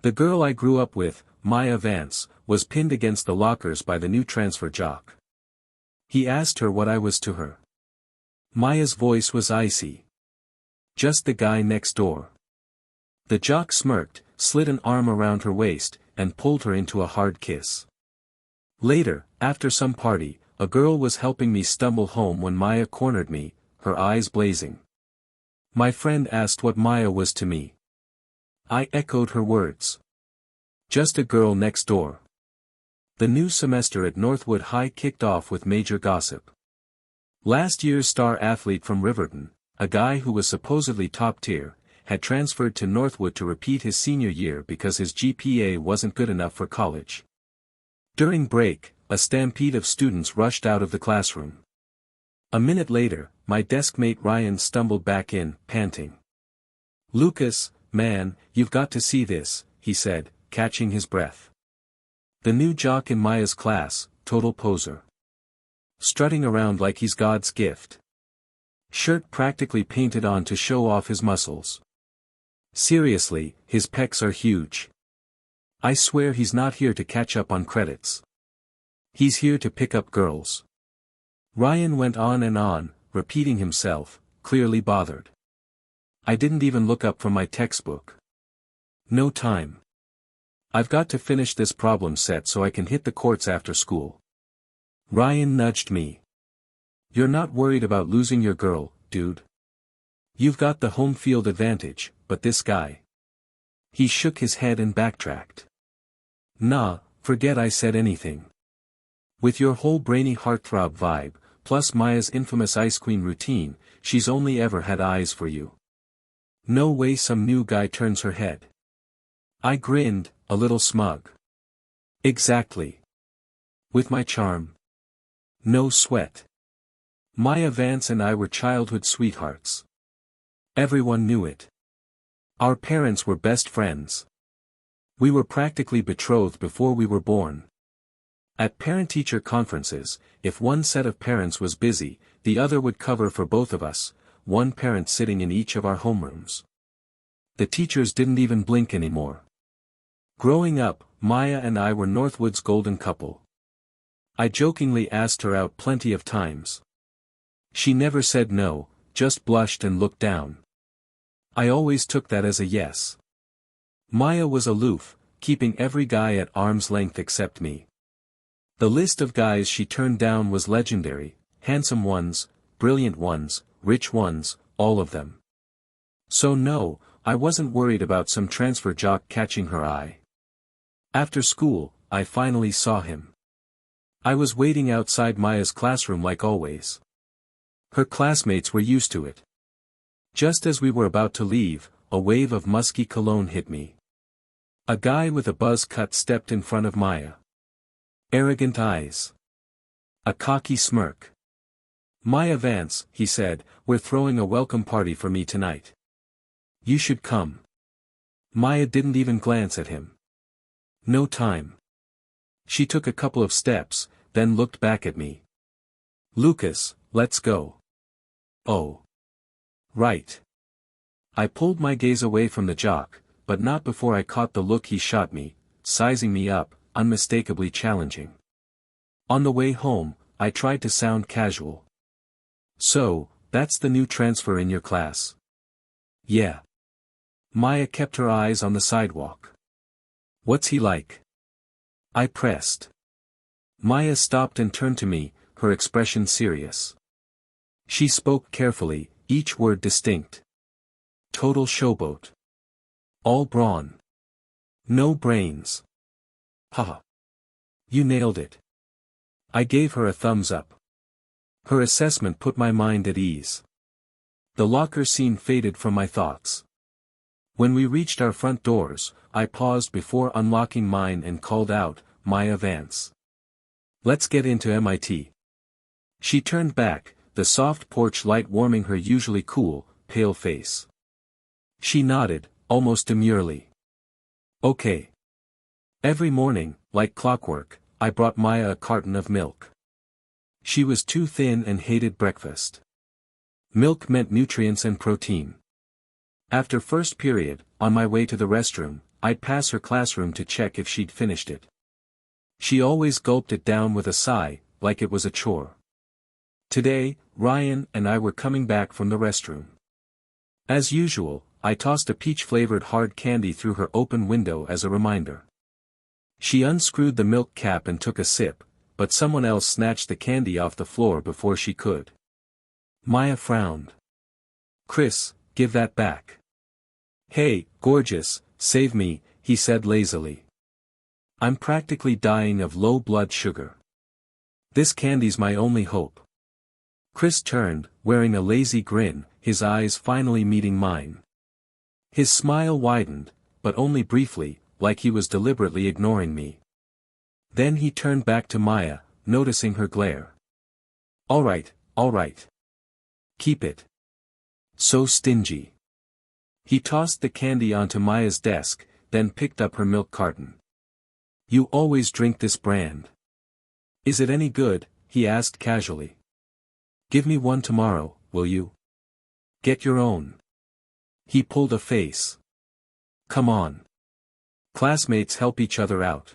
The girl I grew up with, Maya Vance, was pinned against the lockers by the new transfer jock. He asked her what I was to her. Maya's voice was icy. Just the guy next door. The jock smirked, slid an arm around her waist, and pulled her into a hard kiss. Later, after some party, a girl was helping me stumble home when Maya cornered me, her eyes blazing. My friend asked what Maya was to me. I echoed her words. Just a girl next door. The new semester at Northwood High kicked off with major gossip. Last year's star athlete from Riverton, a guy who was supposedly top tier, had transferred to Northwood to repeat his senior year because his GPA wasn't good enough for college. During break, a stampede of students rushed out of the classroom. A minute later, my deskmate Ryan stumbled back in, panting. "Lucas, man, you've got to see this," he said, catching his breath. The new jock in Maya's class, total poser. Strutting around like he's God's gift. Shirt practically painted on to show off his muscles. Seriously, his pecs are huge. I swear he's not here to catch up on credits. He's here to pick up girls. Ryan went on and on, repeating himself, clearly bothered. I didn't even look up from my textbook. No time. I've got to finish this problem set so I can hit the courts after school. Ryan nudged me. You're not worried about losing your girl, dude. You've got the home field advantage, but this guy. He shook his head and backtracked. Nah, forget I said anything. With your whole brainy heartthrob vibe, plus Maya's infamous Ice Queen routine, she's only ever had eyes for you. No way some new guy turns her head. I grinned, a little smug. Exactly. With my charm. No sweat. Maya Vance and I were childhood sweethearts. Everyone knew it. Our parents were best friends. We were practically betrothed before we were born. At parent-teacher conferences, if one set of parents was busy, the other would cover for both of us, one parent sitting in each of our homerooms. The teachers didn't even blink anymore. Growing up, Maya and I were Northwood's golden couple. I jokingly asked her out plenty of times. She never said no, just blushed and looked down. I always took that as a yes. Maya was aloof, keeping every guy at arm's length except me. The list of guys she turned down was legendary, handsome ones, brilliant ones, rich ones, all of them. So no, I wasn't worried about some transfer jock catching her eye. After school, I finally saw him. I was waiting outside Maya's classroom like always. Her classmates were used to it. Just as we were about to leave, a wave of musky cologne hit me. A guy with a buzz cut stepped in front of Maya. Arrogant eyes. A cocky smirk. "Maya Vance," he said, "we're throwing a welcome party for me tonight. You should come." Maya didn't even glance at him. No time. She took a couple of steps, then looked back at me. "Lucas, let's go." "Oh. Right." I pulled my gaze away from the jock, but not before I caught the look he shot me, sizing me up, unmistakably challenging. On the way home, I tried to sound casual. "So, that's the new transfer in your class?" "Yeah." Maya kept her eyes on the sidewalk. "What's he like?" I pressed. Maya stopped and turned to me, her expression serious. She spoke carefully, each word distinct. "Total showboat. All brawn. No brains." "Haha. You nailed it." I gave her a thumbs up. Her assessment put my mind at ease. The locker scene faded from my thoughts. When we reached our front doors, I paused before unlocking mine and called out, "Maya Vance. Let's get into MIT." She turned back, the soft porch light warming her usually cool, pale face. She nodded, almost demurely. "Okay." Every morning, like clockwork, I brought Maya a carton of milk. She was too thin and hated breakfast. Milk meant nutrients and protein. After first period, on my way to the restroom, I'd pass her classroom to check if she'd finished it. She always gulped it down with a sigh, like it was a chore. Today, Ryan and I were coming back from the restroom. As usual, I tossed a peach-flavored hard candy through her open window as a reminder. She unscrewed the milk cap and took a sip, but someone else snatched the candy off the floor before she could. Maya frowned. "Chris, give that back." "Hey, gorgeous, save me," he said lazily. "I'm practically dying of low blood sugar. This candy's my only hope." Chris turned, wearing a lazy grin, his eyes finally meeting mine. His smile widened, but only briefly, like he was deliberately ignoring me. Then he turned back to Maya, noticing her glare. All right. Keep it. So stingy." He tossed the candy onto Maya's desk, then picked up her milk carton. "You always drink this brand. Is it any good?" he asked casually. "Give me one tomorrow, will you? Get your own." He pulled a face. "Come on. Classmates help each other out.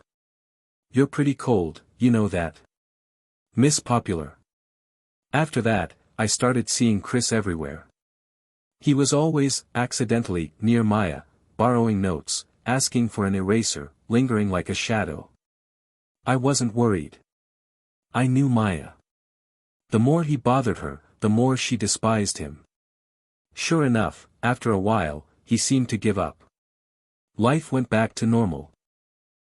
You're pretty cold, you know that. Miss Popular." After that, I started seeing Chris everywhere. He was always, accidentally, near Maya, borrowing notes, asking for an eraser, lingering like a shadow. I wasn't worried. I knew Maya. The more he bothered her, the more she despised him. Sure enough, after a while, he seemed to give up. Life went back to normal.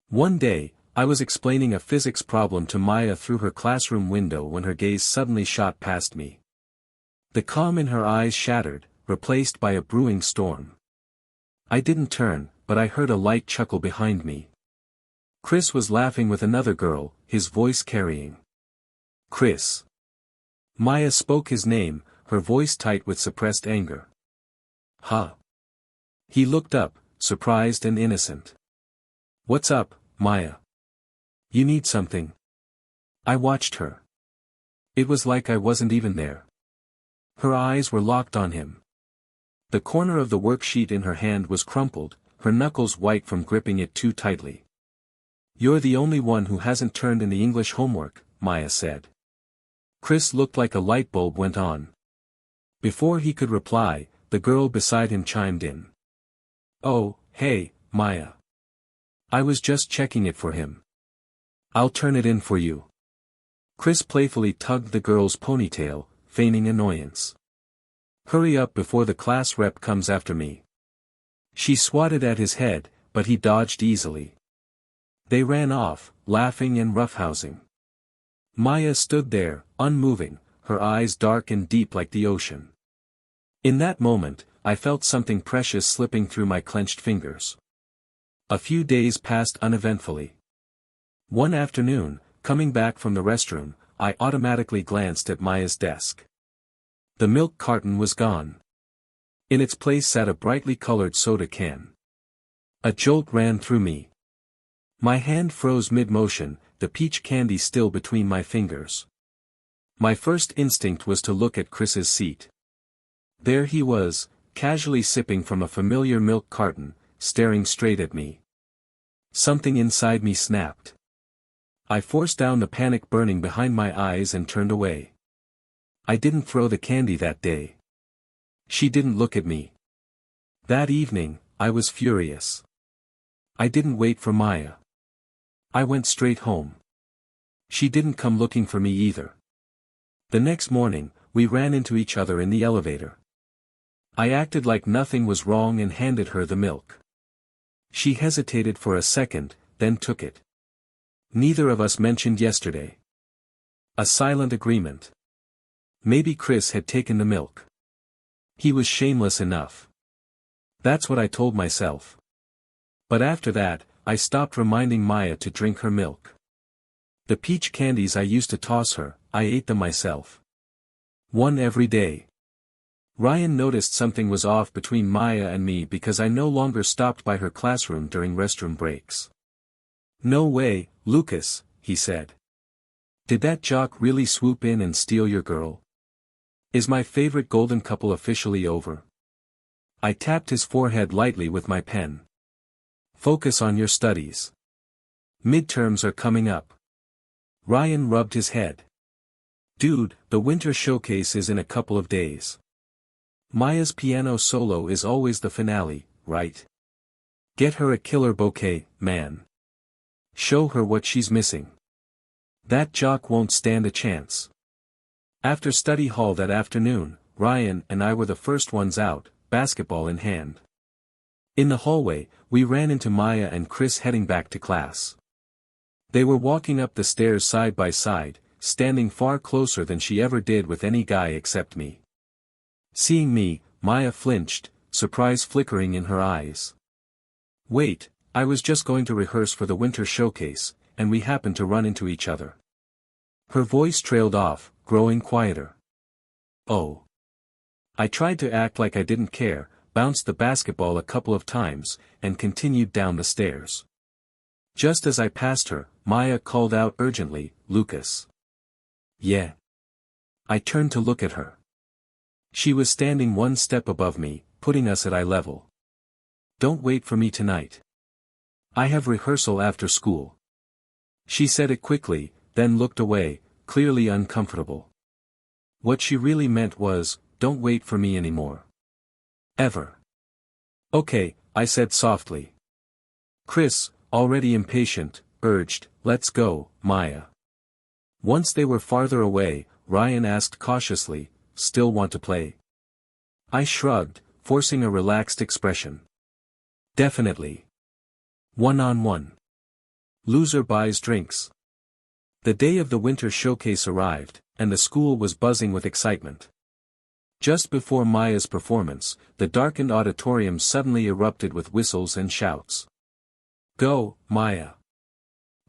One day, I was explaining a physics problem to Maya through her classroom window when her gaze suddenly shot past me. The calm in her eyes shattered, replaced by a brewing storm. I didn't turn, but I heard a light chuckle behind me. Chris was laughing with another girl, his voice carrying. "Chris." Maya spoke his name, her voice tight with suppressed anger. "Huh?" He looked up, surprised and innocent. "What's up, Maya? You need something?" I watched her. It was like I wasn't even there. Her eyes were locked on him. The corner of the worksheet in her hand was crumpled, her knuckles white from gripping it too tightly. "You're the only one who hasn't turned in the English homework," Maya said. Chris looked like a light bulb went on. Before he could reply, the girl beside him chimed in. "Oh, hey, Maya. I was just checking it for him. I'll turn it in for you." Chris playfully tugged the girl's ponytail, feigning annoyance. "Hurry up before the class rep comes after me." She swatted at his head, but he dodged easily. They ran off, laughing and roughhousing. Maya stood there, unmoving, her eyes dark and deep like the ocean. In that moment, I felt something precious slipping through my clenched fingers. A few days passed uneventfully. One afternoon, coming back from the restroom, I automatically glanced at Maya's desk. The milk carton was gone. In its place sat a brightly colored soda can. A jolt ran through me. My hand froze mid-motion, the peach candy still between my fingers. My first instinct was to look at Chris's seat. There he was, casually sipping from a familiar milk carton, staring straight at me. Something inside me snapped. I forced down the panic burning behind my eyes and turned away. I didn't throw the candy that day. She didn't look at me. That evening, I was furious. I didn't wait for Maya. I went straight home. She didn't come looking for me either. The next morning, we ran into each other in the elevator. I acted like nothing was wrong and handed her the milk. She hesitated for a second, then took it. Neither of us mentioned yesterday. A silent agreement. Maybe Chris had taken the milk. He was shameless enough. That's what I told myself. But after that, I stopped reminding Maya to drink her milk. The peach candies I used to toss her, I ate them myself. One every day. Ryan noticed something was off between Maya and me because I no longer stopped by her classroom during restroom breaks. "No way, Lucas," he said. "Did that jock really swoop in and steal your girl? Is my favorite golden couple officially over?" I tapped his forehead lightly with my pen. Focus on your studies. Midterms are coming up. Ryan rubbed his head. Dude, the winter showcase is in a couple of days. Maya's piano solo is always the finale, right? Get her a killer bouquet, man. Show her what she's missing. That jock won't stand a chance. After study hall that afternoon, Ryan and I were the first ones out, basketball in hand. In the hallway, we ran into Maya and Chris heading back to class. They were walking up the stairs side by side, standing far closer than she ever did with any guy except me. Seeing me, Maya flinched, surprise flickering in her eyes. Wait, I was just going to rehearse for the winter showcase, and we happened to run into each other. Her voice trailed off, growing quieter. Oh. I tried to act like I didn't care, bounced the basketball a couple of times, and continued down the stairs. Just as I passed her, Maya called out urgently, Lucas. Yeah. I turned to look at her. She was standing one step above me, putting us at eye level. Don't wait for me tonight. I have rehearsal after school. She said it quickly, then looked away, clearly uncomfortable. What she really meant was, don't wait for me anymore. Ever. Okay, I said softly. Chris, already impatient, urged, let's go, Maya. Once they were farther away, Ryan asked cautiously, still want to play? I shrugged, forcing a relaxed expression. Definitely. One-on-one. Loser buys drinks. The day of the winter showcase arrived, and the school was buzzing with excitement. Just before Maya's performance, the darkened auditorium suddenly erupted with whistles and shouts. Go, Maya.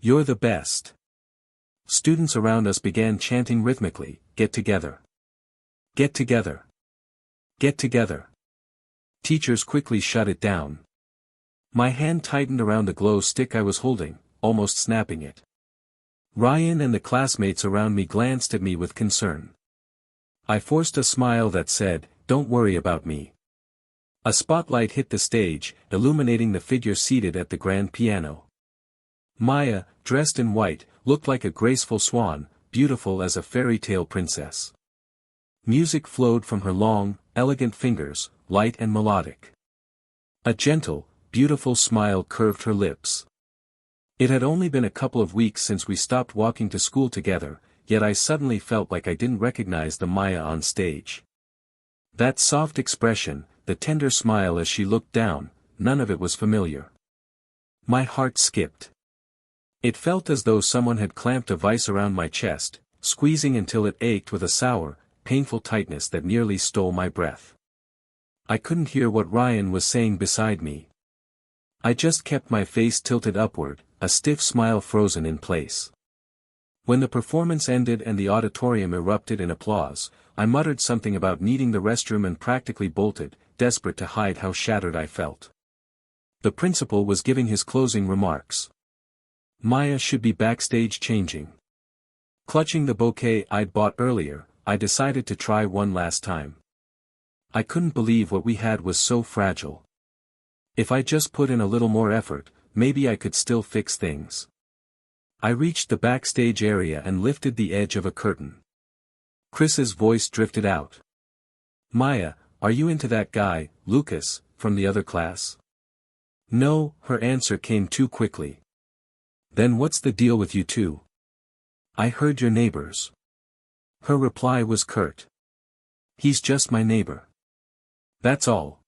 You're the best. Students around us began chanting rhythmically, get together. Get together. Get together. Teachers quickly shut it down. My hand tightened around the glow stick I was holding, almost snapping it. Ryan and the classmates around me glanced at me with concern. I forced a smile that said, don't worry about me. A spotlight hit the stage, illuminating the figure seated at the grand piano. Maya, dressed in white, looked like a graceful swan, beautiful as a fairy tale princess. Music flowed from her long, elegant fingers, light and melodic. A gentle, beautiful smile curved her lips. It had only been a couple of weeks since we stopped walking to school together, yet I suddenly felt like I didn't recognize the Maya on stage. That soft expression, the tender smile as she looked down, none of it was familiar. My heart skipped. It felt as though someone had clamped a vice around my chest, squeezing until it ached with a sour, painful tightness that nearly stole my breath. I couldn't hear what Ryan was saying beside me. I just kept my face tilted upward, a stiff smile frozen in place. When the performance ended and the auditorium erupted in applause, I muttered something about needing the restroom and practically bolted, desperate to hide how shattered I felt. The principal was giving his closing remarks. Maya should be backstage changing. Clutching the bouquet I'd bought earlier, I decided to try one last time. I couldn't believe what we had was so fragile. If I just put in a little more effort, maybe I could still fix things. I reached the backstage area and lifted the edge of a curtain. Chris's voice drifted out. Maya, are you into that guy, Lucas, from the other class? No, her answer came too quickly. Then what's the deal with you two? I heard your neighbors. Her reply was curt. He's just my neighbor. That's all.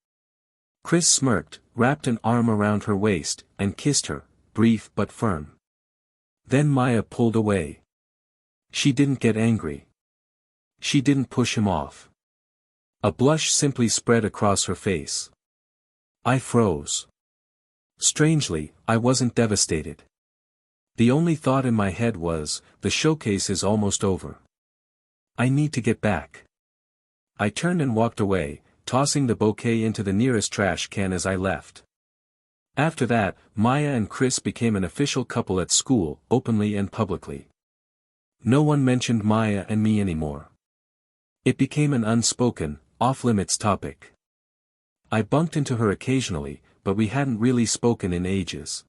Chris smirked, wrapped an arm around her waist, and kissed her, brief but firm. Then Maya pulled away. She didn't get angry. She didn't push him off. A blush simply spread across her face. I froze. Strangely, I wasn't devastated. The only thought in my head was, the showcase is almost over. I need to get back. I turned and walked away, tossing the bouquet into the nearest trash can as I left. After that, Maya and Chris became an official couple at school, openly and publicly. No one mentioned Maya and me anymore. It became an unspoken, off-limits topic. I bumped into her occasionally, but we hadn't really spoken in ages.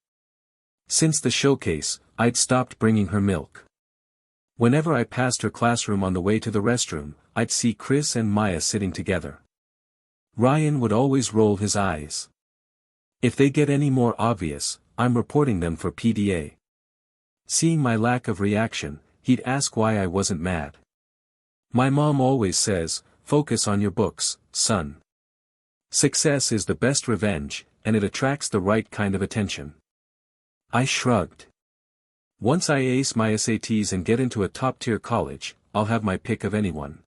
Since the showcase, I'd stopped bringing her milk. Whenever I passed her classroom on the way to the restroom, I'd see Chris and Maya sitting together. Ryan would always roll his eyes. If they get any more obvious, I'm reporting them for PDA. Seeing my lack of reaction, he'd ask why I wasn't mad. My mom always says, "Focus on your books, son. Success is the best revenge, and it attracts the right kind of attention." I shrugged. Once I ace my SATs and get into a top-tier college, I'll have my pick of anyone.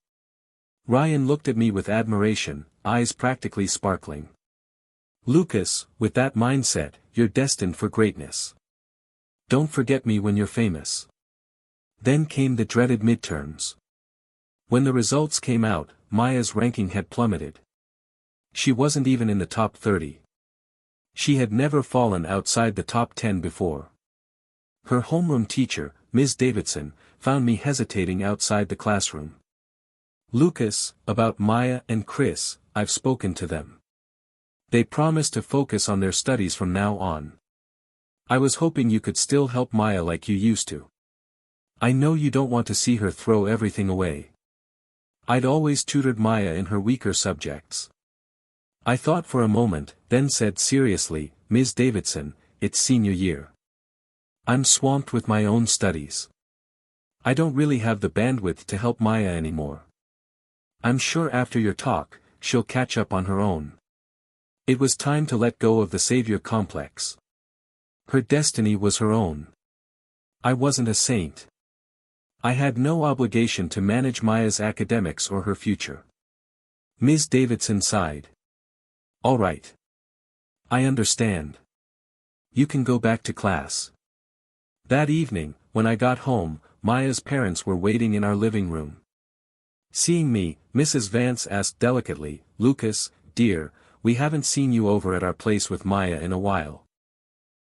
Ryan looked at me with admiration, eyes practically sparkling. "Lucas, with that mindset, you're destined for greatness. Don't forget me when you're famous." Then came the dreaded midterms. When the results came out, Maya's ranking had plummeted. She wasn't even in the top 30. She had never fallen outside the top 10 before. Her homeroom teacher, Ms. Davidson, found me hesitating outside the classroom. "Lucas, about Maya and Chris, I've spoken to them. They promised to focus on their studies from now on. I was hoping you could still help Maya like you used to. I know you don't want to see her throw everything away." I'd always tutored Maya in her weaker subjects. I thought for a moment, then said seriously, "Ms. Davidson, it's senior year. I'm swamped with my own studies. I don't really have the bandwidth to help Maya anymore. I'm sure after your talk, she'll catch up on her own." It was time to let go of the savior complex. Her destiny was her own. I wasn't a saint. I had no obligation to manage Maya's academics or her future. Ms. Davidson sighed. "All right. I understand. You can go back to class." That evening, when I got home, Maya's parents were waiting in our living room. Seeing me, Mrs. Vance asked delicately, "Lucas, dear, we haven't seen you over at our place with Maya in a while.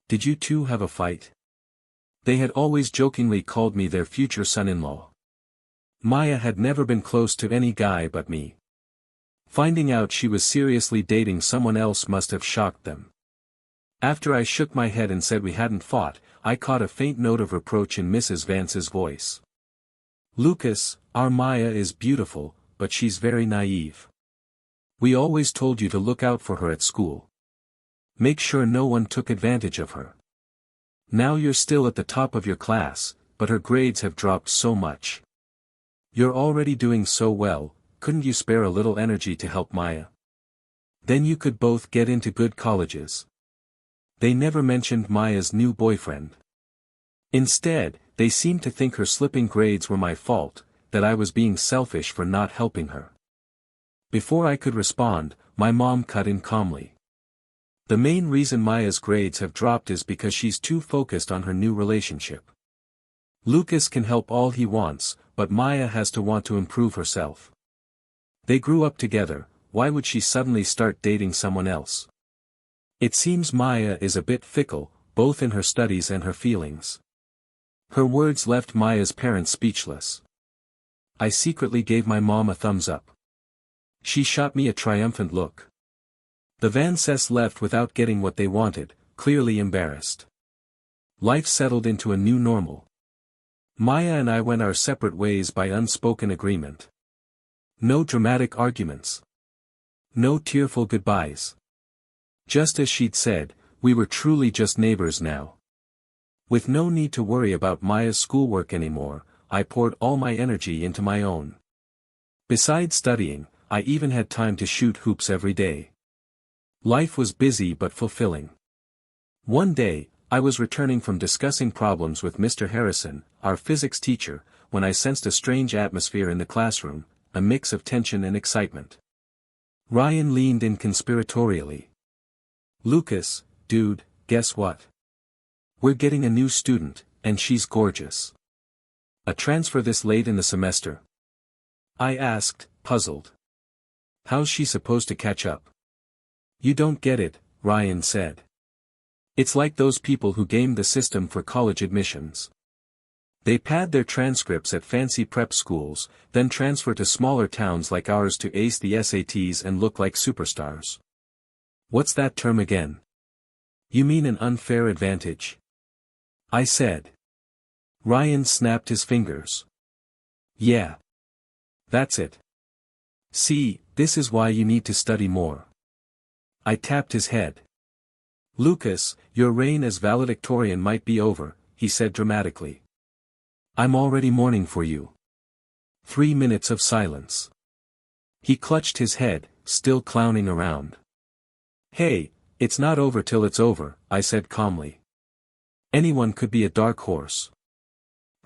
Did you two have a fight?" They had always jokingly called me their future son-in-law. Maya had never been close to any guy but me. Finding out she was seriously dating someone else must have shocked them. After I shook my head and said we hadn't fought, I caught a faint note of reproach in Mrs. Vance's voice. "Lucas, our Maya is beautiful, but she's very naive. We always told you to look out for her at school. Make sure no one took advantage of her. Now you're still at the top of your class, but her grades have dropped so much. You're already doing so well, couldn't you spare a little energy to help Maya? Then you could both get into good colleges." They never mentioned Maya's new boyfriend. Instead, they seemed to think her slipping grades were my fault, that I was being selfish for not helping her. Before I could respond, my mom cut in calmly. "The main reason Maya's grades have dropped is because she's too focused on her new relationship. Lucas can help all he wants, but Maya has to want to improve herself. They grew up together, why would she suddenly start dating someone else? It seems Maya is a bit fickle, both in her studies and her feelings." Her words left Maya's parents speechless. I secretly gave my mom a thumbs up. She shot me a triumphant look. The Vances left without getting what they wanted, clearly embarrassed. Life settled into a new normal. Maya and I went our separate ways by unspoken agreement. No dramatic arguments. No tearful goodbyes. Just as she'd said, we were truly just neighbors now. With no need to worry about Maya's schoolwork anymore, I poured all my energy into my own. Besides studying, I even had time to shoot hoops every day. Life was busy but fulfilling. One day, I was returning from discussing problems with Mr. Harrison, our physics teacher, when I sensed a strange atmosphere in the classroom, a mix of tension and excitement. Ryan leaned in conspiratorially. "Lucas, dude, guess what? We're getting a new student, and she's gorgeous. A transfer this late in the semester?" I asked, puzzled. "How's she supposed to catch up?" "You don't get it," Ryan said. "It's like those people who game the system for college admissions. They pad their transcripts at fancy prep schools, then transfer to smaller towns like ours to ace the SATs and look like superstars." "What's that term again?" You mean an unfair advantage? I said. Ryan snapped his fingers. Yeah. That's it. See, this is why you need to study more. I tapped his head. Lucas, your reign as valedictorian might be over, he said dramatically. I'm already mourning for you. 3 minutes of silence. He clutched his head, still clowning around. Hey, it's not over till it's over, I said calmly. Anyone could be a dark horse.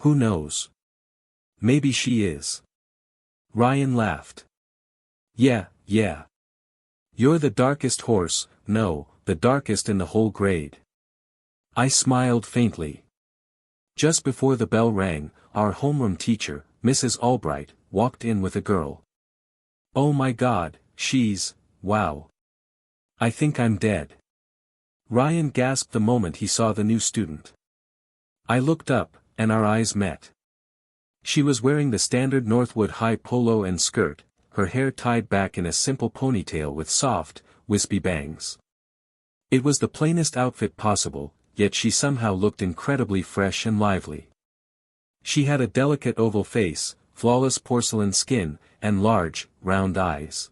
Who knows? Maybe she is. Ryan laughed. Yeah. You're the darkest horse, no, the darkest in the whole grade. I smiled faintly. Just before the bell rang, our homeroom teacher, Mrs. Albright, walked in with a girl. Oh my God, wow. I think I'm dead. Ryan gasped the moment he saw the new student. I looked up, and our eyes met. She was wearing the standard Northwood high polo and skirt, her hair tied back in a simple ponytail with soft, wispy bangs. It was the plainest outfit possible, yet she somehow looked incredibly fresh and lively. She had a delicate oval face, flawless porcelain skin, and large, round eyes.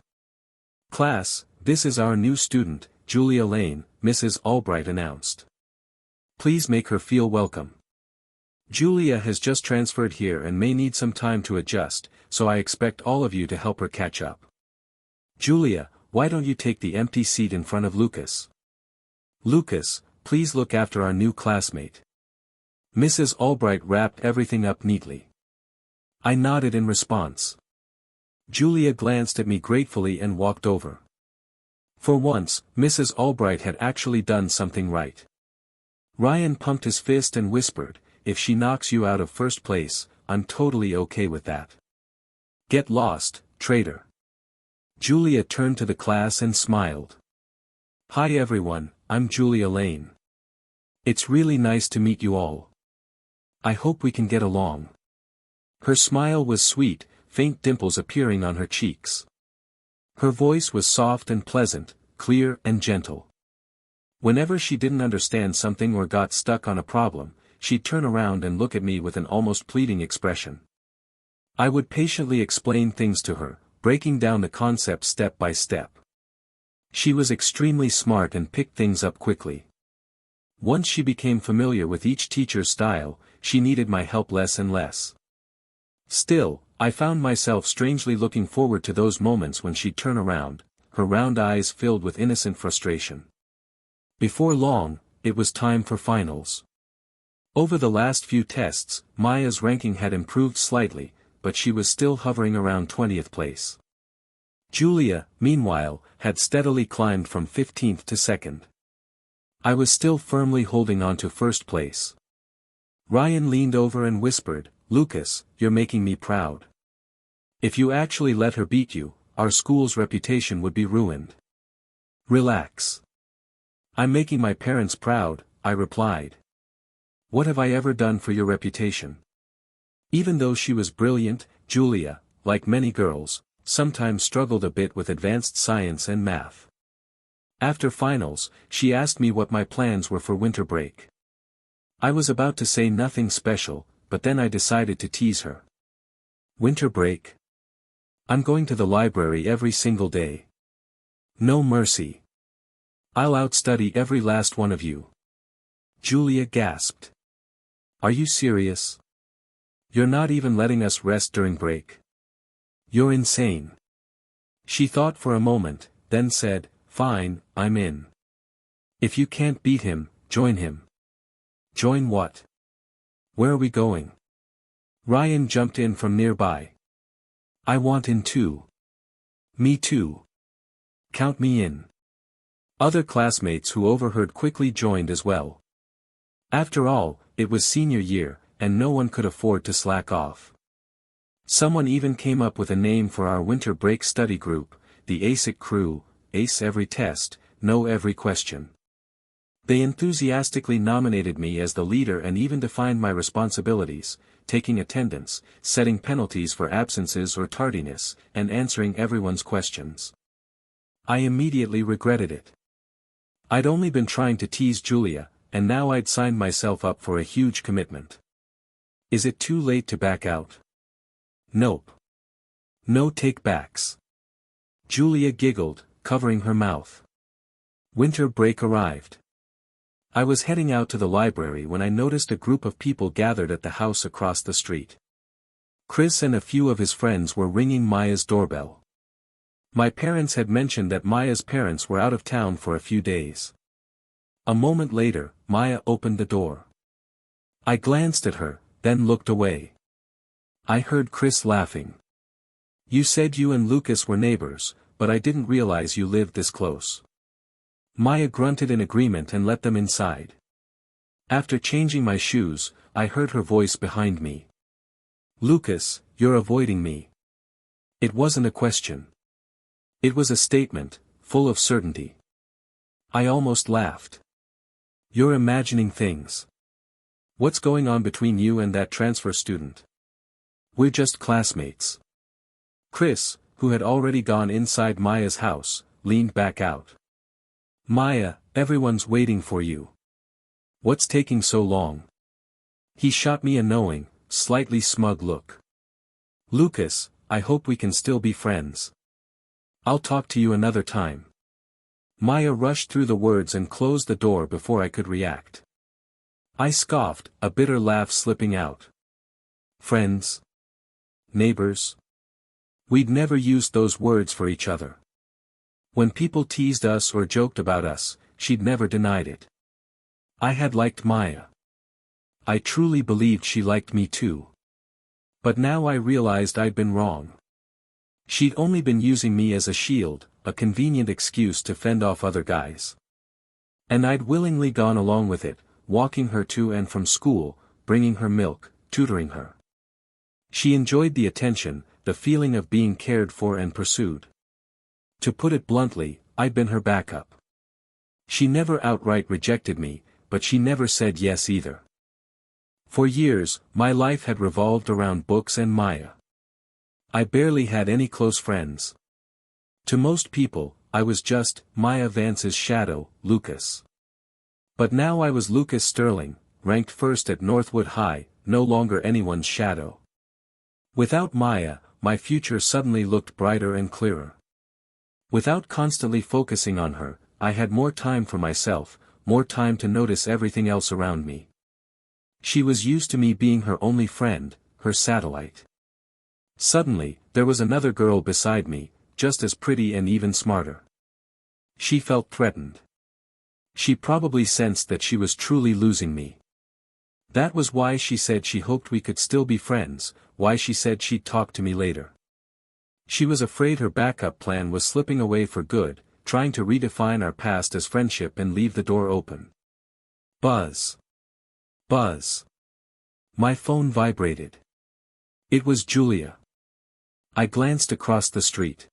Class, this is our new student, Julia Lane, Mrs. Albright announced. Please make her feel welcome. Julia has just transferred here and may need some time to adjust, so I expect all of you to help her catch up. Julia, why don't you take the empty seat in front of Lucas? Lucas, please look after our new classmate. Mrs. Albright wrapped everything up neatly. I nodded in response. Julia glanced at me gratefully and walked over. For once, Mrs. Albright had actually done something right. Ryan pumped his fist and whispered, if she knocks you out of first place, I'm totally okay with that. Get lost, traitor. Julia turned to the class and smiled. Hi everyone, I'm Julia Lane. It's really nice to meet you all. I hope we can get along. Her smile was sweet, faint dimples appearing on her cheeks. Her voice was soft and pleasant, clear and gentle. Whenever she didn't understand something or got stuck on a problem, she'd turn around and look at me with an almost pleading expression. I would patiently explain things to her, breaking down the concept step by step. She was extremely smart and picked things up quickly. Once she became familiar with each teacher's style, she needed my help less and less. Still, I found myself strangely looking forward to those moments when she'd turn around, her round eyes filled with innocent frustration. Before long, it was time for finals. Over the last few tests, Maya's ranking had improved slightly, but she was still hovering around 20th place. Julia, meanwhile, had steadily climbed from 15th to 2nd. I was still firmly holding on to first place. Ryan leaned over and whispered, Lucas, you're making me proud. If you actually let her beat you, our school's reputation would be ruined. Relax. I'm making my parents proud, I replied. What have I ever done for your reputation? Even though she was brilliant, Julia, like many girls, sometimes struggled a bit with advanced science and math. After finals, she asked me what my plans were for winter break. I was about to say nothing special, but then I decided to tease her. Winter break? I'm going to the library every single day. No mercy. I'll outstudy every last one of you. Julia gasped. Are you serious? You're not even letting us rest during break. You're insane. She thought for a moment, then said, Fine, I'm in. If you can't beat him, join him. Join what? Where are we going? Ryan jumped in from nearby. I want in too. Me too. Count me in. Other classmates who overheard quickly joined as well. After all, it was senior year, and no one could afford to slack off. Someone even came up with a name for our winter break study group, the ASIC crew, ace every test, know every question. They enthusiastically nominated me as the leader and even defined my responsibilities, taking attendance, setting penalties for absences or tardiness, and answering everyone's questions. I immediately regretted it. I'd only been trying to tease Julia, and now I'd signed myself up for a huge commitment. Is it too late to back out? Nope. No take-backs. Julia giggled, covering her mouth. Winter break arrived. I was heading out to the library when I noticed a group of people gathered at the house across the street. Chris and a few of his friends were ringing Maya's doorbell. My parents had mentioned that Maya's parents were out of town for a few days. A moment later, Maya opened the door. I glanced at her, then looked away. I heard Chris laughing. You said you and Lucas were neighbors, but I didn't realize you lived this close. Maya grunted in agreement and let them inside. After changing my shoes, I heard her voice behind me. Lucas, you're avoiding me. It wasn't a question. It was a statement, full of certainty. I almost laughed. You're imagining things. What's going on between you and that transfer student? We're just classmates. Chris, who had already gone inside Maya's house, leaned back out. Maya, everyone's waiting for you. What's taking so long? He shot me a knowing, slightly smug look. Lucas, I hope we can still be friends. I'll talk to you another time. Maya rushed through the words and closed the door before I could react. I scoffed, a bitter laugh slipping out. Friends? Neighbors? We'd never used those words for each other. When people teased us or joked about us, she'd never denied it. I had liked Maya. I truly believed she liked me too. But now I realized I'd been wrong. She'd only been using me as a shield, a convenient excuse to fend off other guys. And I'd willingly gone along with it, walking her to and from school, bringing her milk, tutoring her. She enjoyed the attention, the feeling of being cared for and pursued. To put it bluntly, I'd been her backup. She never outright rejected me, but she never said yes either. For years, my life had revolved around books and Maya. I barely had any close friends. To most people, I was just Maya Vance's shadow, Lucas. But now I was Lucas Sterling, ranked first at Northwood High, no longer anyone's shadow. Without Maya, my future suddenly looked brighter and clearer. Without constantly focusing on her, I had more time for myself, more time to notice everything else around me. She was used to me being her only friend, her satellite. Suddenly, there was another girl beside me, just as pretty and even smarter. She felt threatened. She probably sensed that she was truly losing me. That was why she said she hoped we could still be friends, why she said she'd talk to me later. She was afraid her backup plan was slipping away for good, trying to redefine our past as friendship and leave the door open. Buzz. Buzz. My phone vibrated. It was Julia. I glanced across the street.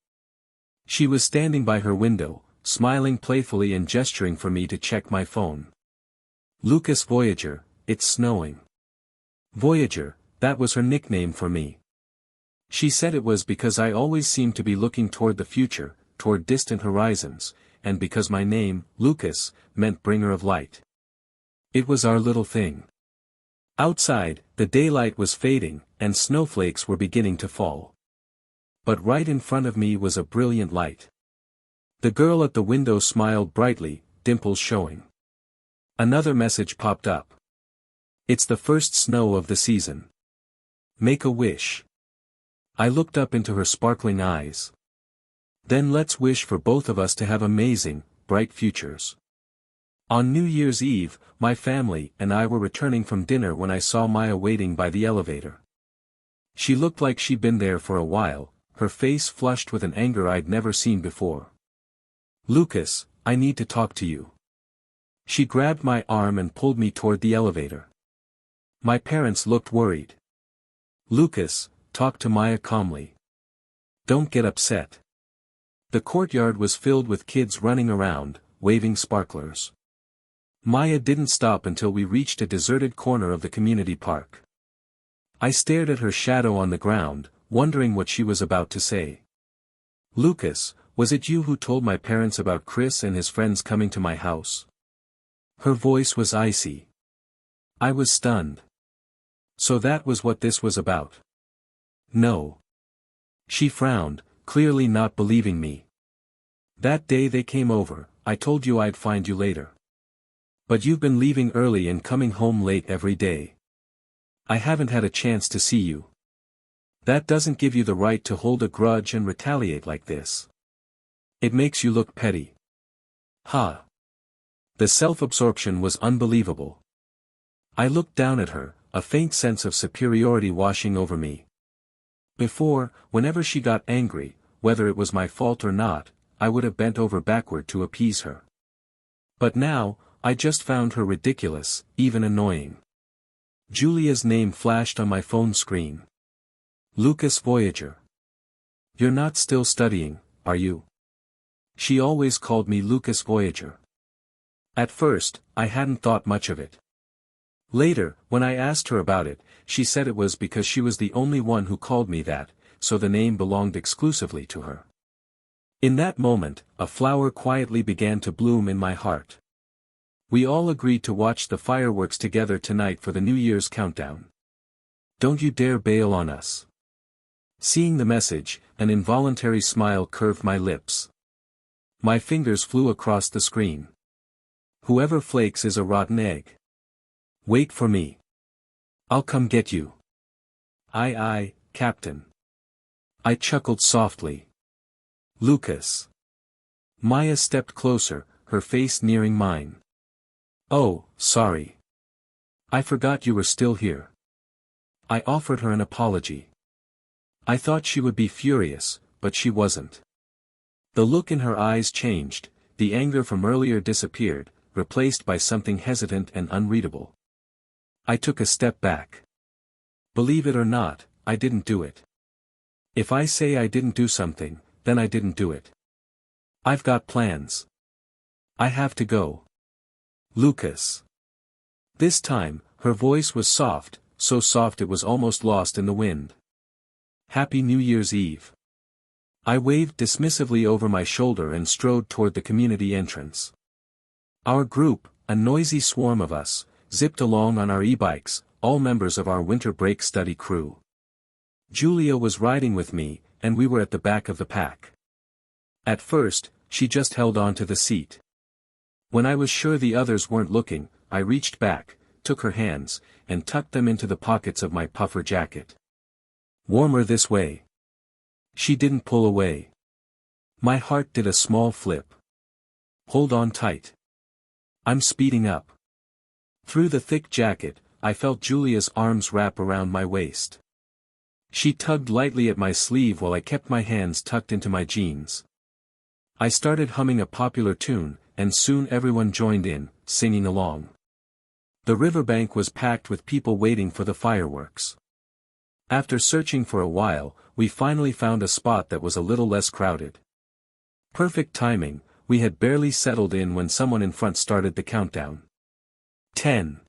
She was standing by her window, smiling playfully and gesturing for me to check my phone. Lucas Voyager, it's snowing. Voyager, that was her nickname for me. She said it was because I always seemed to be looking toward the future, toward distant horizons, and because my name, Lucas, meant bringer of light. It was our little thing. Outside, the daylight was fading, and snowflakes were beginning to fall. But right in front of me was a brilliant light. The girl at the window smiled brightly, dimples showing. Another message popped up. It's the first snow of the season. Make a wish. I looked up into her sparkling eyes. Then let's wish for both of us to have amazing, bright futures. On New Year's Eve, my family and I were returning from dinner when I saw Maya waiting by the elevator. She looked like she'd been there for a while, her face flushed with an anger I'd never seen before. Lucas, I need to talk to you. She grabbed my arm and pulled me toward the elevator. My parents looked worried. Lucas, talk to Maya calmly. Don't get upset. The courtyard was filled with kids running around, waving sparklers. Maya didn't stop until we reached a deserted corner of the community park. I stared at her shadow on the ground, wondering what she was about to say. Lucas, Was it you who told my parents about Chris and his friends coming to my house? Her voice was icy. I was stunned. So that was what this was about. No. She frowned, clearly not believing me. That day they came over, I told you I'd find you later. But you've been leaving early and coming home late every day. I haven't had a chance to see you. That doesn't give you the right to hold a grudge and retaliate like this. It makes you look petty. Ha. The self-absorption was unbelievable. I looked down at her, a faint sense of superiority washing over me. Before, whenever she got angry, whether it was my fault or not, I would have bent over backward to appease her. But now, I just found her ridiculous, even annoying. Julia's name flashed on my phone screen. Lucas Voyager. You're not still studying, are you? She always called me Lucas Voyager. At first, I hadn't thought much of it. Later, when I asked her about it, she said it was because she was the only one who called me that, so the name belonged exclusively to her. In that moment, a flower quietly began to bloom in my heart. We all agreed to watch the fireworks together tonight for the New Year's countdown. Don't you dare bail on us. Seeing the message, an involuntary smile curved my lips. My fingers flew across the screen. Whoever flakes is a rotten egg. Wait for me. I'll come get you. Aye, Captain. I chuckled softly. Lucas. Maya stepped closer, her face nearing mine. Oh, sorry. I forgot you were still here. I offered her an apology. I thought she would be furious, but she wasn't. The look in her eyes changed, the anger from earlier disappeared, replaced by something hesitant and unreadable. I took a step back. Believe it or not, I didn't do it. If I say I didn't do something, then I didn't do it. I've got plans. I have to go. Lucas. This time, her voice was soft, so soft it was almost lost in the wind. Happy New Year's Eve. I waved dismissively over my shoulder and strode toward the community entrance. Our group, a noisy swarm of us, zipped along on our e-bikes, all members of our winter break study crew. Julia was riding with me, and we were at the back of the pack. At first, she just held on to the seat. When I was sure the others weren't looking, I reached back, took her hands, and tucked them into the pockets of my puffer jacket. Warmer this way. She didn't pull away. My heart did a small flip. Hold on tight. I'm speeding up. Through the thick jacket, I felt Julia's arms wrap around my waist. She tugged lightly at my sleeve while I kept my hands tucked into my jeans. I started humming a popular tune, and soon everyone joined in, singing along. The riverbank was packed with people waiting for the fireworks. After searching for a while, we finally found a spot that was a little less crowded. Perfect timing, we had barely settled in when someone in front started the countdown. 10.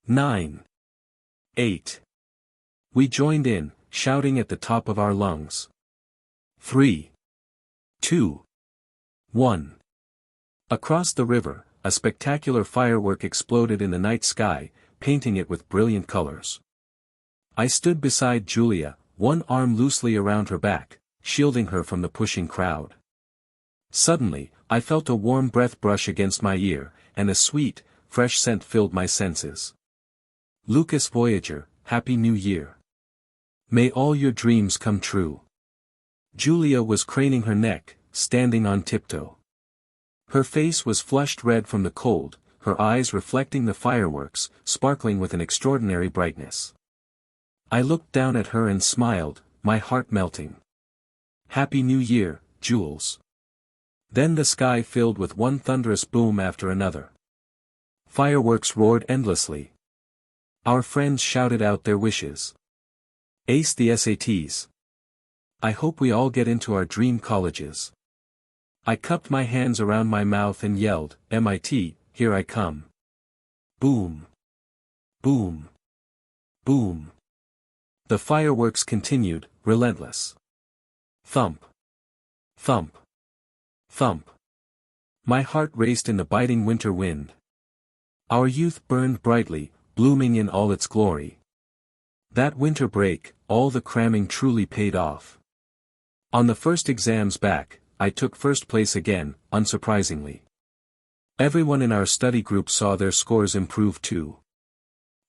9. 8. We joined in, shouting at the top of our lungs. 3. 2. 1. Across the river, a spectacular firework exploded in the night sky, painting it with brilliant colors. I stood beside Julia, one arm loosely around her back, shielding her from the pushing crowd. Suddenly, I felt a warm breath brush against my ear, and a sweet, fresh scent filled my senses. Lucas Voyager, Happy New Year. May all your dreams come true. Julia was craning her neck, standing on tiptoe. Her face was flushed red from the cold, her eyes reflecting the fireworks, sparkling with an extraordinary brightness. I looked down at her and smiled, my heart melting. Happy New Year, Jules. Then the sky filled with one thunderous boom after another. Fireworks roared endlessly. Our friends shouted out their wishes. Ace the SATs. I hope we all get into our dream colleges. I cupped my hands around my mouth and yelled, MIT, here I come. Boom. Boom. Boom. The fireworks continued, relentless. Thump. Thump. Thump. My heart raced in the biting winter wind. Our youth burned brightly, blooming in all its glory. That winter break, all the cramming truly paid off. On the first exams back, I took first place again, unsurprisingly. Everyone in our study group saw their scores improve too.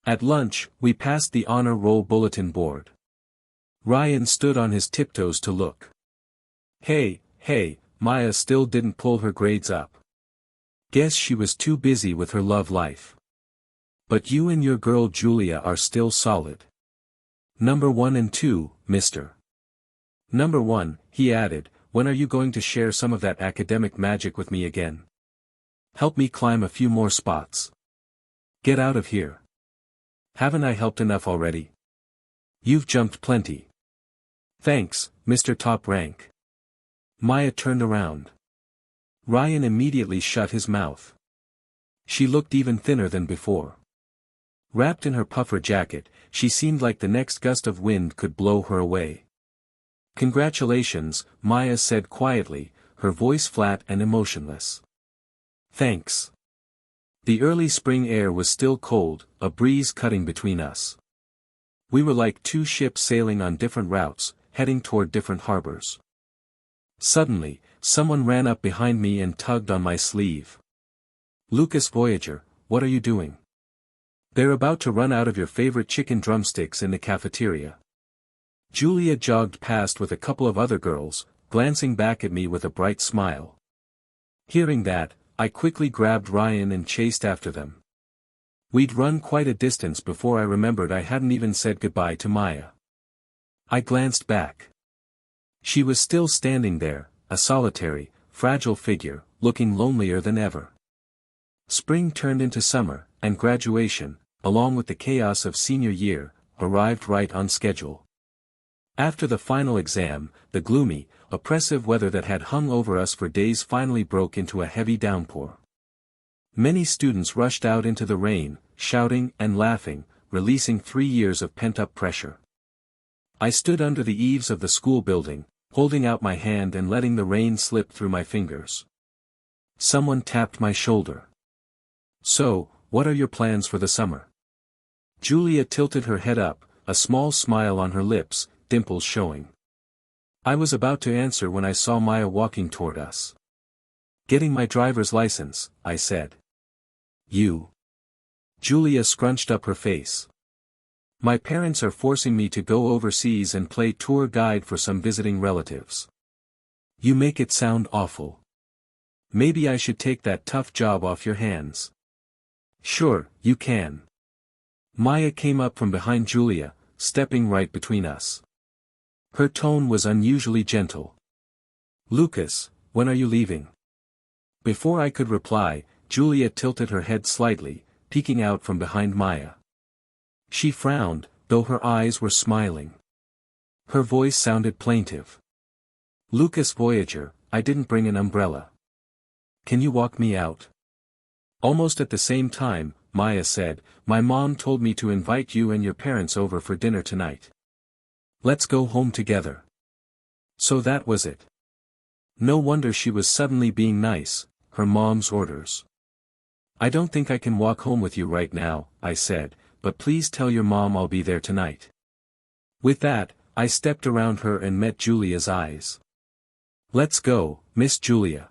At lunch, we passed the honor roll bulletin board. Ryan stood on his tiptoes to look. Hey, Maya still didn't pull her grades up. Guess she was too busy with her love life. But you and your girl Julia are still solid. Number 1 and 2, mister. Number 1, he added, when are you going to share some of that academic magic with me again? Help me climb a few more spots. Get out of here. Haven't I helped enough already? You've jumped plenty. Thanks, Mr. Top Rank. Maya turned around. Ryan immediately shut his mouth. She looked even thinner than before. Wrapped in her puffer jacket, she seemed like the next gust of wind could blow her away. Congratulations, Maya said quietly, her voice flat and emotionless. Thanks. The early spring air was still cold, a breeze cutting between us. We were like two ships sailing on different routes, heading toward different harbors. Suddenly, someone ran up behind me and tugged on my sleeve. Lucas Voyager, what are you doing? They're about to run out of your favorite chicken drumsticks in the cafeteria. Julia jogged past with a couple of other girls, glancing back at me with a bright smile. Hearing that, I quickly grabbed Ryan and chased after them. We'd run quite a distance before I remembered I hadn't even said goodbye to Maya. I glanced back. She was still standing there, a solitary, fragile figure, looking lonelier than ever. Spring turned into summer, and graduation, along with the chaos of senior year, arrived right on schedule. After the final exam, the gloomy, oppressive weather that had hung over us for days finally broke into a heavy downpour. Many students rushed out into the rain, shouting and laughing, releasing 3 years of pent-up pressure. I stood under the eaves of the school building, holding out my hand and letting the rain slip through my fingers. Someone tapped my shoulder. So, what are your plans for the summer? Julia tilted her head up, a small smile on her lips, dimples showing. I was about to answer when I saw Maya walking toward us. Getting my driver's license, I said. You? Julia scrunched up her face. My parents are forcing me to go overseas and play tour guide for some visiting relatives. You make it sound awful. Maybe I should take that tough job off your hands. Sure, you can. Maya came up from behind Julia, stepping right between us. Her tone was unusually gentle. Lucas, when are you leaving? Before I could reply, Julia tilted her head slightly, peeking out from behind Maya. She frowned, though her eyes were smiling. Her voice sounded plaintive. Lucas Voyager, I didn't bring an umbrella. Can you walk me out? Almost at the same time, Maya said, my mom told me to invite you and your parents over for dinner tonight. Let's go home together. So that was it. No wonder she was suddenly being nice, her mom's orders. I don't think I can walk home with you right now, I said, but please tell your mom I'll be there tonight. With that, I stepped around her and met Julia's eyes. Let's go, Miss Julia.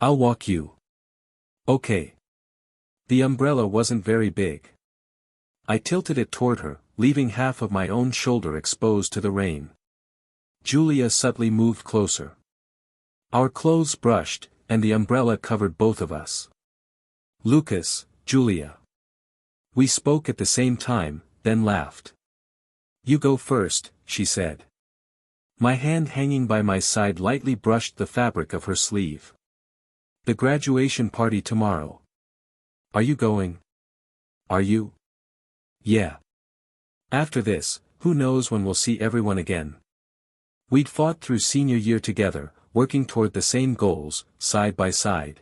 I'll walk you. Okay. The umbrella wasn't very big. I tilted it toward her, leaving half of my own shoulder exposed to the rain. Julia subtly moved closer. Our clothes brushed, and the umbrella covered both of us. Lucas, Julia. We spoke at the same time, then laughed. You go first, she said. My hand hanging by my side lightly brushed the fabric of her sleeve. The graduation party tomorrow. Are you going? Are you? Yeah. After this, who knows when we'll see everyone again. We'd fought through senior year together, working toward the same goals, side by side.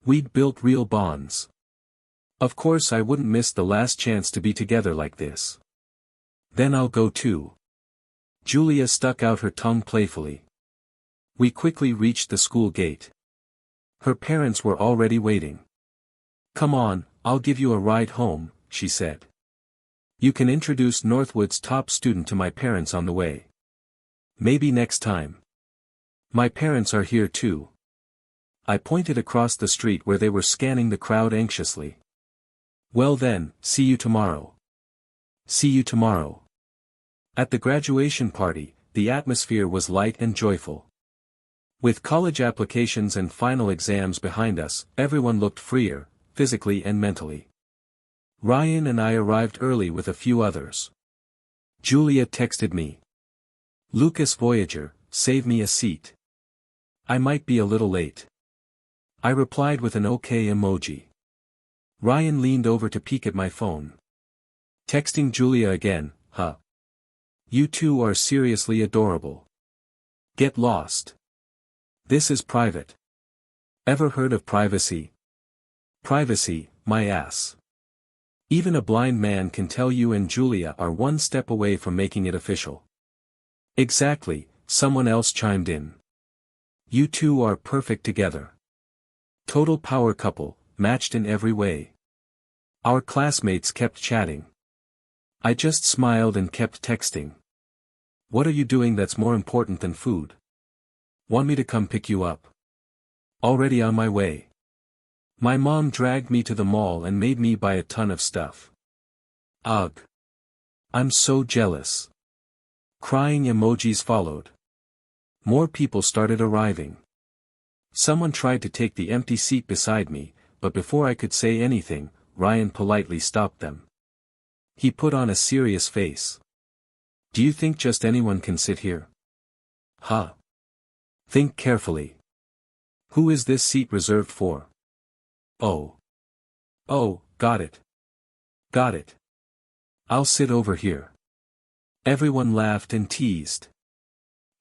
We'd built real bonds. Of course I wouldn't miss the last chance to be together like this. Then I'll go too. Julia stuck out her tongue playfully. We quickly reached the school gate. Her parents were already waiting. "Come on, I'll give you a ride home," she said. "You can introduce Northwood's top student to my parents on the way. Maybe next time. My parents are here too." I pointed across the street where they were scanning the crowd anxiously. "Well then, see you tomorrow." "See you tomorrow." At the graduation party, the atmosphere was light and joyful. With college applications and final exams behind us, everyone looked freer, physically and mentally. Ryan and I arrived early with a few others. Julia texted me. "Lucas Voyager, save me a seat. I might be a little late." I replied with an OK emoji. Ryan leaned over to peek at my phone. Texting Julia again, "Huh. You two are seriously adorable. Get lost. This is private. Ever heard of privacy?" Privacy, my ass. Even a blind man can tell you and Julia are one step away from making it official. Exactly, someone else chimed in. You two are perfect together. Total power couple, matched in every way. Our classmates kept chatting. I just smiled and kept texting. What are you doing that's more important than food? Want me to come pick you up? Already on my way. My mom dragged me to the mall and made me buy a ton of stuff. Ugh. I'm so jealous. Crying emojis followed. More people started arriving. Someone tried to take the empty seat beside me, but before I could say anything, Ryan politely stopped them. He put on a serious face. Do you think just anyone can sit here? Huh. Think carefully. Who is this seat reserved for? Oh. Oh, got it. Got it. I'll sit over here. Everyone laughed and teased.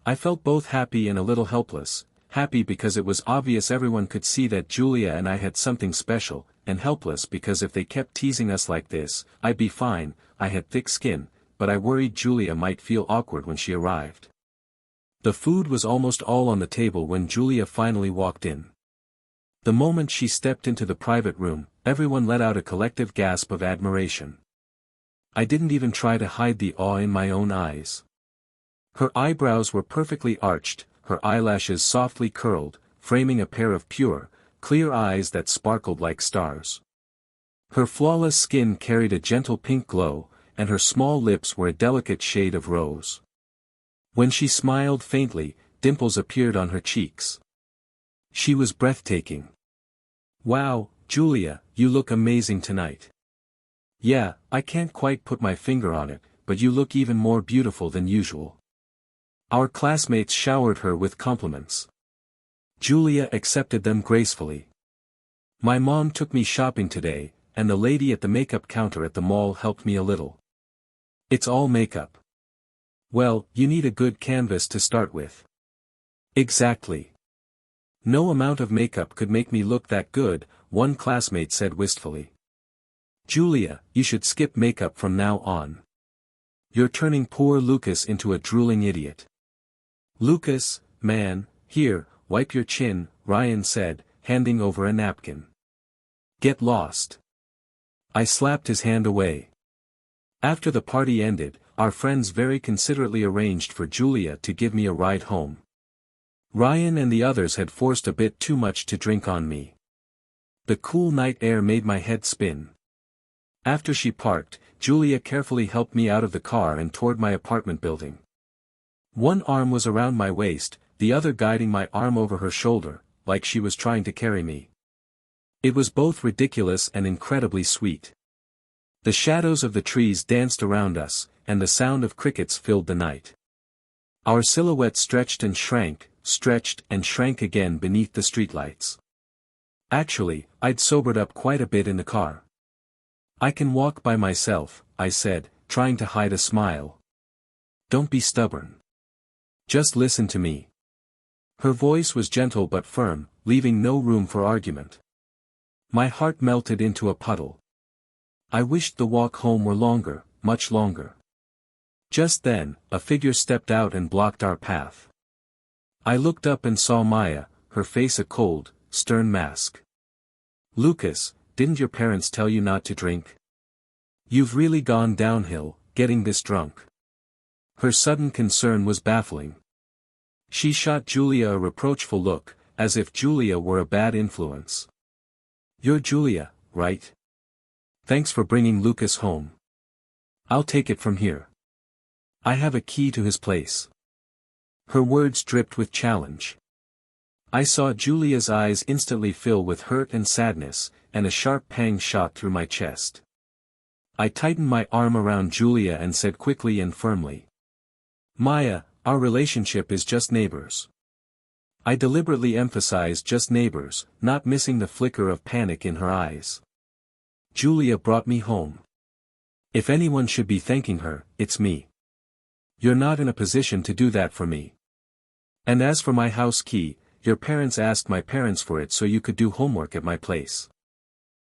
I felt both happy and a little helpless, happy because it was obvious everyone could see that Julia and I had something special, and helpless because if they kept teasing us like this, I'd be fine. I had thick skin, but I worried Julia might feel awkward when she arrived. The food was almost all on the table when Julia finally walked in. The moment she stepped into the private room, everyone let out a collective gasp of admiration. I didn't even try to hide the awe in my own eyes. Her eyebrows were perfectly arched, her eyelashes softly curled, framing a pair of pure, clear eyes that sparkled like stars. Her flawless skin carried a gentle pink glow, and her small lips were a delicate shade of rose. When she smiled faintly, dimples appeared on her cheeks. She was breathtaking. Wow, Julia, you look amazing tonight. Yeah, I can't quite put my finger on it, but you look even more beautiful than usual. Our classmates showered her with compliments. Julia accepted them gracefully. My mom took me shopping today, and the lady at the makeup counter at the mall helped me a little. It's all makeup. Well, you need a good canvas to start with. Exactly. No amount of makeup could make me look that good, one classmate said wistfully. Julia, you should skip makeup from now on. You're turning poor Lucas into a drooling idiot. Lucas, man, here, wipe your chin, Ryan said, handing over a napkin. Get lost. I slapped his hand away. After the party ended, our friends very considerately arranged for Julia to give me a ride home. Ryan and the others had forced a bit too much to drink on me. The cool night air made my head spin. After she parked, Julia carefully helped me out of the car and toward my apartment building. One arm was around my waist, the other guiding my arm over her shoulder, like she was trying to carry me. It was both ridiculous and incredibly sweet. The shadows of the trees danced around us, and the sound of crickets filled the night. Our silhouettes stretched and shrank again beneath the streetlights. Actually, I'd sobered up quite a bit in the car. I can walk by myself, I said, trying to hide a smile. Don't be stubborn. Just listen to me. Her voice was gentle but firm, leaving no room for argument. My heart melted into a puddle. I wished the walk home were longer, much longer. Just then, a figure stepped out and blocked our path. I looked up and saw Maya, her face a cold, stern mask. Lucas, didn't your parents tell you not to drink? You've really gone downhill, getting this drunk. Her sudden concern was baffling. She shot Julia a reproachful look, as if Julia were a bad influence. You're Julia, right? Thanks for bringing Lucas home. I'll take it from here. I have a key to his place. Her words dripped with challenge. I saw Julia's eyes instantly fill with hurt and sadness, and a sharp pang shot through my chest. I tightened my arm around Julia and said quickly and firmly. Maya, our relationship is just neighbors. I deliberately emphasized just neighbors, not missing the flicker of panic in her eyes. Julia brought me home. If anyone should be thanking her, it's me. You're not in a position to do that for me. And as for my house key, your parents asked my parents for it so you could do homework at my place.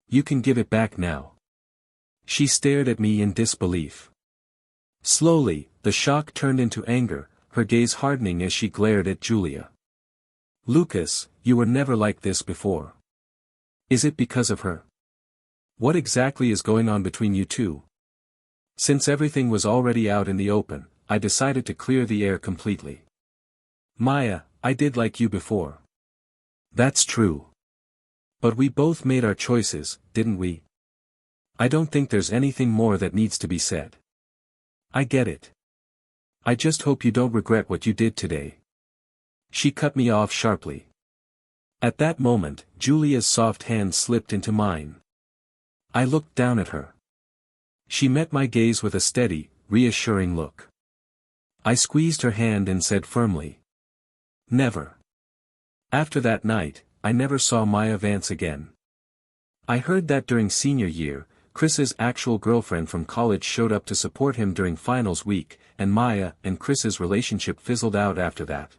You can give it back now. She stared at me in disbelief. Slowly, the shock turned into anger, her gaze hardening as she glared at Julia. Lucas, you were never like this before. Is it because of her? What exactly is going on between you two? Since everything was already out in the open, I decided to clear the air completely. Maya, I did like you before. That's true. But we both made our choices, didn't we? I don't think there's anything more that needs to be said. I get it. I just hope you don't regret what you did today. She cut me off sharply. At that moment, Julia's soft hand slipped into mine. I looked down at her. She met my gaze with a steady, reassuring look. I squeezed her hand and said firmly. Never. After that night, I never saw Maya Vance again. I heard that during senior year, Chris's actual girlfriend from college showed up to support him during finals week, and Maya and Chris's relationship fizzled out after that.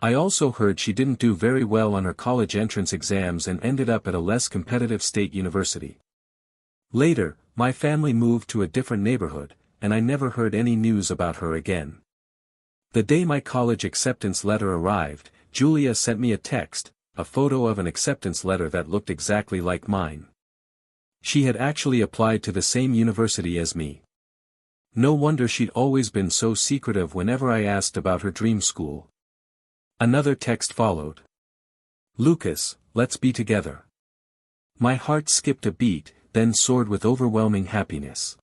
I also heard she didn't do very well on her college entrance exams and ended up at a less competitive state university. Later, my family moved to a different neighborhood, and I never heard any news about her again. The day my college acceptance letter arrived, Julia sent me a text, a photo of an acceptance letter that looked exactly like mine. She had actually applied to the same university as me. No wonder she'd always been so secretive whenever I asked about her dream school. Another text followed. Lucas, let's be together. My heart skipped a beat, then soared with overwhelming happiness.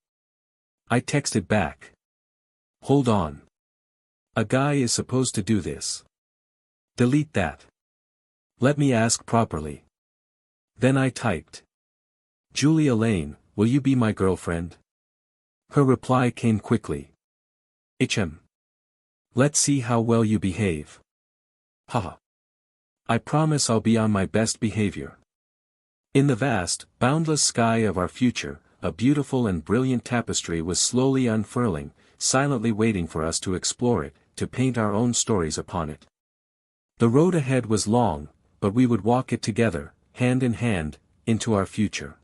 I texted back. Hold on. A guy is supposed to do this. Delete that. Let me ask properly. Then I typed. Julia Lane, will you be my girlfriend? Her reply came quickly. Let's see how well you behave. Haha. I promise I'll be on my best behavior. In the vast, boundless sky of our future, a beautiful and brilliant tapestry was slowly unfurling, silently waiting for us to explore it, to paint our own stories upon it. The road ahead was long, but we would walk it together, hand in hand, into our future.